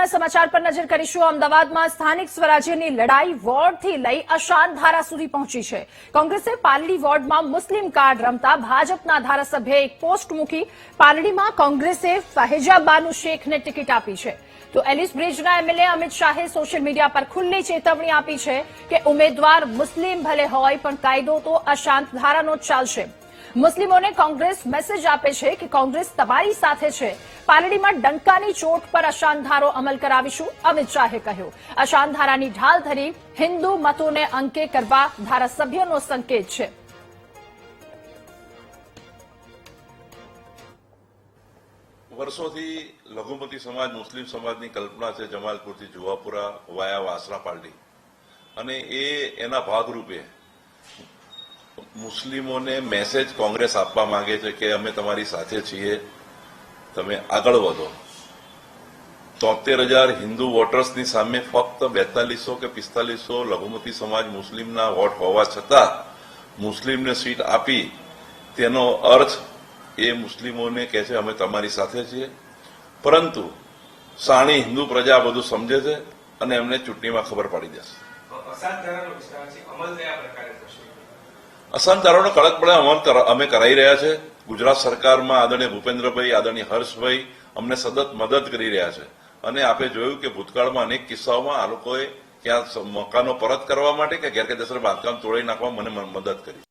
મહત્વના સમાચાર પર નજર કરીશું। અમદાવાદમાં સ્થાનિક સ્વરાજ્યની લડાઈ વોર્ડથી લઈ અશાંત ધારા સુધી પહોંચી છે। કોંગ્રેસે પાલડી વોર્ડમાં મુસ્લિમ કાર્ડ રમતા ભાજપના ધારાસભ્યએ એક પોસ્ટ મૂકી। પાલડીમાં કોંગ્રેસે ફહેજાબાનુ શેખને ટિકિટ આપી છે, તો એલિસ બ્રિજના એમએલએ અમિત શાહે સોશિયલ મીડિયા પર ખુલ્લી ચેતવણી આપી છે કે ઉમેદવાર મુસ્લિમ ભલે હોય પણ કાયદો તો અશાંત ધારાનો જ ચાલશે। મુસ્લિમોને કોંગ્રેસ મેસેજ આપે છે કે કોંગ્રેસ તમારી સાથે છે। પાલડીમાં ડંકાની ચોટ પર અશાંત ધારો અમલ કરાવીશું, અમિત શાહે કહ્યું। અશાંત ધારાની ઢાલ ધરી હિન્દુ મતોને અંકે કરવા ધારાસભ્યનો સંકેત છે। વર્ષોથી લઘુમતી સમાજ મુસ્લિમ સમાજની કલ્પના છે જમાલપુરથી જુવાપુરા વાયા વાસણા પાલડી, અને એના ભાગરૂપે મુસ્લિમોને મેસેજ કોંગ્રેસ આપવા માંગે છે કે અમે તમારી સાથે છીએ, તમે આગળ વધો। 73,000 હિન્દુ વોટર્સની સામે ફક્ત 4200 કે 4500 લઘુમતી સમાજ મુસ્લિમના વોટ હોવા છતાં મુસ્લિમને સીટ આપી, તેનો અર્થ એ મુસ્લિમોને કહે છે અમે તમારી સાથે છીએ। પરંતુ સાણી હિન્દુ પ્રજા બધું સમજે છે અને એમને ચૂંટણીમાં ખબર પડી જશે। અશાંત ધારાનો કડકપણે અમલ અમે કરાઈ રહ્યા છે। ગુજરાત સરકારમાં આદરણીય ભૂપેન્દ્રભાઈ, આદરણીય હર્ષભાઈ અમને સતત મદદ કરી રહ્યા છે, અને આપે જોયું કે ભૂતકાળમાં અનેક કિસ્સાઓમાં આ લોકોએ ક્યાં મકાનો પરત કરવા માટે કે ગેરકાયદેસર બાંધકામ તોડી નાખવા મને મદદ કરી છે।